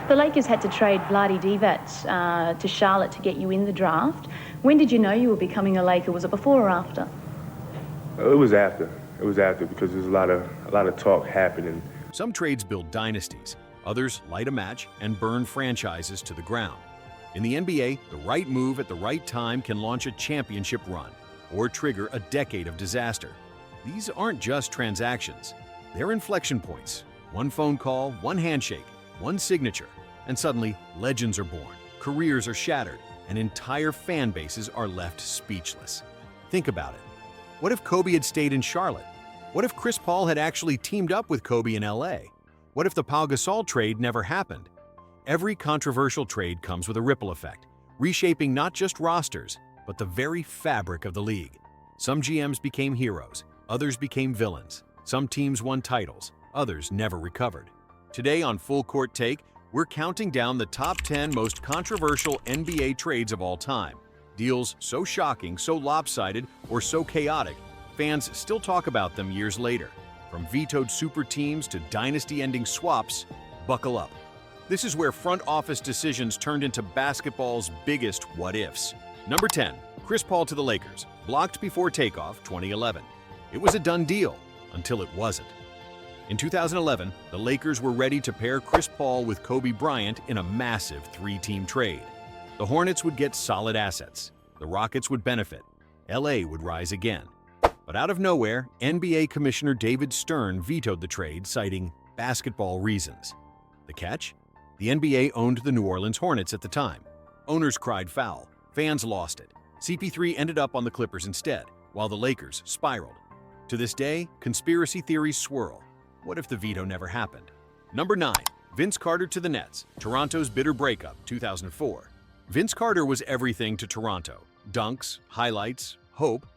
The Lakers had to trade Vlade Divac to Charlotte to get you in the draft. When did you know you were becoming a Laker? Was it before or after? It was after. It was after because there's a lot of talk happening. Some trades build dynasties, others light a match and burn franchises to the ground. In the NBA, the right move at the right time can launch a championship run or trigger a decade of disaster. These aren't just transactions. They're inflection points. One phone call, one handshake, one signature, and suddenly legends are born, careers are shattered, and entire fan bases are left speechless. Think about it. What if Kobe had stayed in Charlotte? What if Chris Paul had actually teamed up with Kobe in LA? What if the Pau Gasol trade never happened? Every controversial trade comes with a ripple effect, reshaping not just rosters, but the very fabric of the league. Some GMs became heroes, others became villains. Some teams won titles, others never recovered. Today on Full Court Take, we're counting down the top 10 most controversial NBA trades of all time. Deals so shocking, so lopsided, or so chaotic, fans still talk about them years later. From vetoed super teams to dynasty-ending swaps, buckle up. This is where front office decisions turned into basketball's biggest what-ifs. Number 10, Chris Paul to the Lakers, blocked before takeoff, 2011. It was a done deal, until it wasn't. In 2011, the Lakers were ready to pair Chris Paul with Kobe Bryant in a massive three-team trade. The Hornets would get solid assets. The Rockets would benefit. LA would rise again. But out of nowhere, NBA Commissioner David Stern vetoed the trade, citing basketball reasons. The catch? The NBA owned the New Orleans Hornets at the time. Owners cried foul. Fans lost it. CP3 ended up on the Clippers instead, while the Lakers spiraled. To this day, conspiracy theories swirl. What if the veto never happened? Number 9. Vince Carter to the Nets, Toronto's bitter breakup, 2004. Vince Carter was everything to Toronto. Dunks, highlights, hope.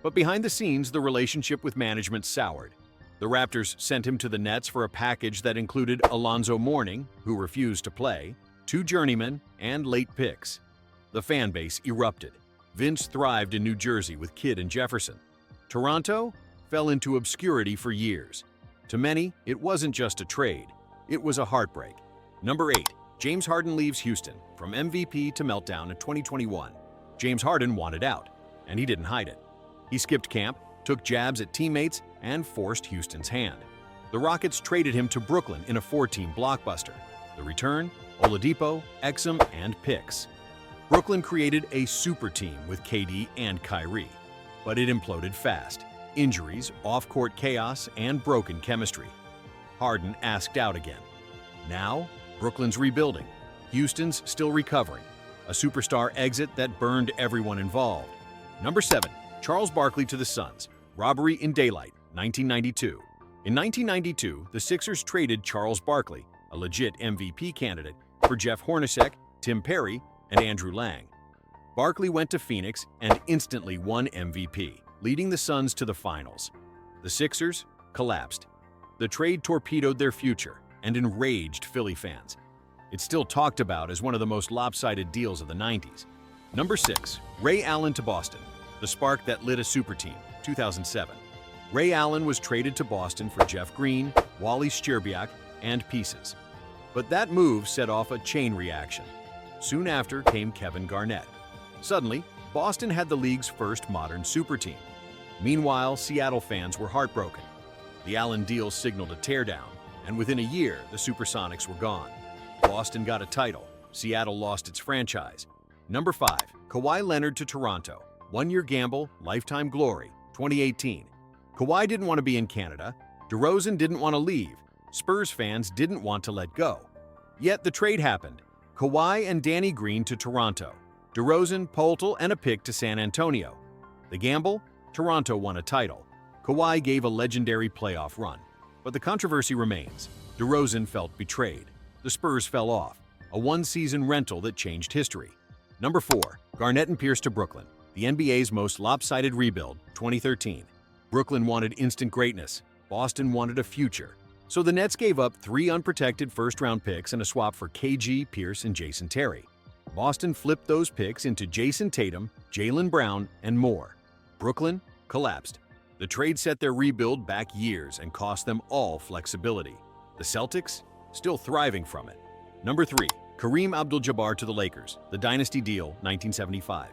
But behind the scenes, the relationship with management soured. The Raptors sent him to the Nets for a package that included Alonzo Mourning, who refused to play, 2 journeymen, and late picks. The fan base erupted. Vince thrived in New Jersey with Kidd and Jefferson. Toronto fell into obscurity for years. To many, it wasn't just a trade. It was a heartbreak. Number 8. James Harden leaves Houston, from MVP to meltdown in 2021. James Harden wanted out, and he didn't hide it. He skipped camp, took jabs at teammates, and forced Houston's hand. The Rockets traded him to Brooklyn in a 4-team blockbuster. The return? Oladipo, Exum, and picks. Brooklyn created a super team with KD and Kyrie. But it imploded fast. Injuries, off-court chaos, and broken chemistry. Harden asked out again. Now, Brooklyn's rebuilding. Houston's still recovering. A superstar exit that burned everyone involved. Number 7. Charles Barkley to the Suns. Robbery in daylight, 1992. In 1992, the Sixers traded Charles Barkley, a legit MVP candidate, for Jeff Hornacek, Tim Perry, and Andrew Lang. Barkley went to Phoenix and instantly won MVP, leading the Suns to the finals. The Sixers collapsed. The trade torpedoed their future and enraged Philly fans. It's still talked about as one of the most lopsided deals of the 90s. Number 6. Ray Allen to Boston. The spark that lit a super team, 2007. Ray Allen was traded to Boston for Jeff Green, Wally Szczerbiak, and pieces. But that move set off a chain reaction. Soon after came Kevin Garnett. Suddenly, Boston had the league's first modern super team. Meanwhile, Seattle fans were heartbroken. The Allen deal signaled a teardown, and within a year, the Supersonics were gone. Boston got a title. Seattle lost its franchise. Number 5. Kawhi Leonard to Toronto. One-year gamble, lifetime glory, 2018. Kawhi didn't want to be in Canada. DeRozan didn't want to leave. Spurs fans didn't want to let go. Yet the trade happened. Kawhi and Danny Green to Toronto. DeRozan, Poeltl, and a pick to San Antonio. The gamble? Toronto won a title. Kawhi gave a legendary playoff run. But the controversy remains. DeRozan felt betrayed. The Spurs fell off. A one-season rental that changed history. Number 4. Garnett and Pierce to Brooklyn. The NBA's most lopsided rebuild, 2013. Brooklyn wanted instant greatness. Boston wanted a future. So the Nets gave up 3 unprotected first-round picks and a swap for KG, Pierce, and Jason Terry. Boston flipped those picks into Jason Tatum, Jaylen Brown, and more. Brooklyn collapsed. The trade set their rebuild back years and cost them all flexibility. The Celtics? Still thriving from it. Number 3. Kareem Abdul-Jabbar to the Lakers, the Dynasty Deal, 1975.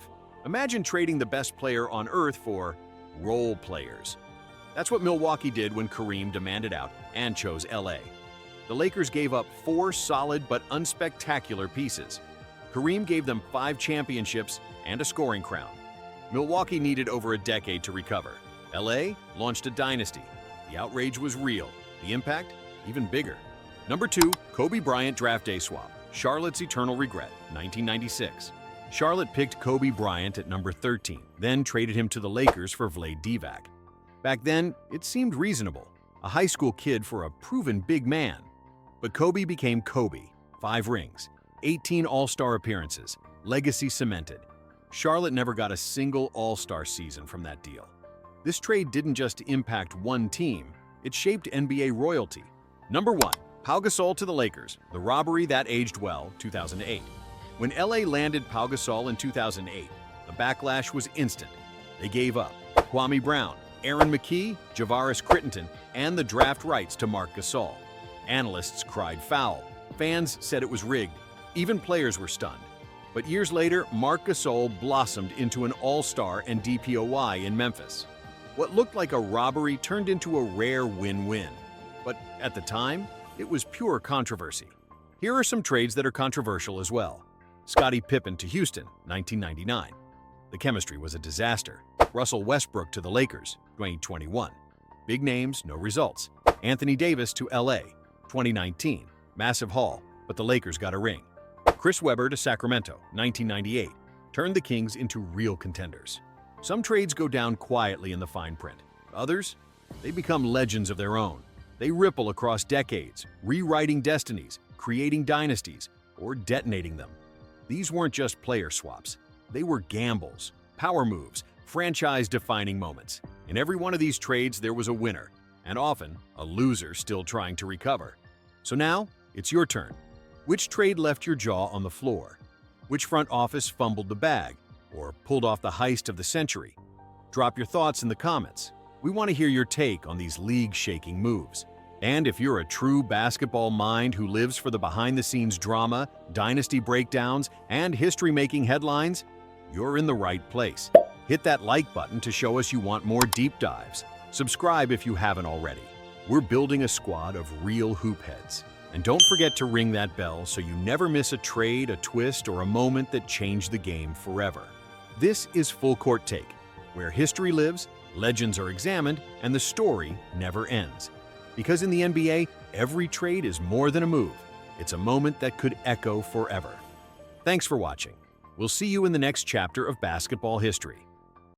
Imagine trading the best player on earth for role players. That's what Milwaukee did when Kareem demanded out and chose LA. The Lakers gave up 4 solid but unspectacular pieces. Kareem gave them 5 championships and a scoring crown. Milwaukee needed over a decade to recover. LA launched a dynasty. The outrage was real. The impact, even bigger. Number 2, Kobe Bryant draft day swap. Charlotte's eternal regret, 1996. Charlotte picked Kobe Bryant at number 13, then traded him to the Lakers for Vlade Divac. Back then, it seemed reasonable. A high school kid for a proven big man. But Kobe became Kobe. 5 rings, 18 All-Star appearances, legacy cemented. Charlotte never got a single All-Star season from that deal. This trade didn't just impact one team, it shaped NBA royalty. Number 1, Pau Gasol to the Lakers, the robbery that aged well, 2008. When LA landed Pau Gasol in 2008, the backlash was instant. They gave up Kwame Brown, Aaron McKie, Javaris Crittenton, and the draft rights to Marc Gasol. Analysts cried foul. Fans said it was rigged. Even players were stunned. But years later, Marc Gasol blossomed into an all-star and DPOY in Memphis. What looked like a robbery turned into a rare win-win. But at the time, it was pure controversy. Here are some trades that are controversial as well. Scottie Pippen to Houston, 1999. The chemistry was a disaster. Russell Westbrook to the Lakers, 2021. Big names, no results. Anthony Davis to LA, 2019. Massive haul, but the Lakers got a ring. Chris Webber to Sacramento, 1998. Turned the Kings into real contenders. Some trades go down quietly in the fine print. Others, they become legends of their own. They ripple across decades, rewriting destinies, creating dynasties, or detonating them. These weren't just player swaps. They were gambles, power moves, franchise-defining moments. In every one of these trades, there was a winner, and often a loser still trying to recover. So now, it's your turn. Which trade left your jaw on the floor? Which front office fumbled the bag or pulled off the heist of the century? Drop your thoughts in the comments. We want to hear your take on these league-shaking moves. And if you're a true basketball mind who lives for the behind-the-scenes drama, dynasty breakdowns, and history-making headlines, you're in the right place. Hit that like button to show us you want more deep dives. Subscribe if you haven't already. We're building a squad of real hoop heads. And don't forget to ring that bell so you never miss a trade, a twist, or a moment that changed the game forever. This is Full Court Take, where history lives, legends are examined, and the story never ends. Because in the NBA, every trade is more than a move. It's a moment that could echo forever. Thanks for watching. We'll see you in the next chapter of basketball history.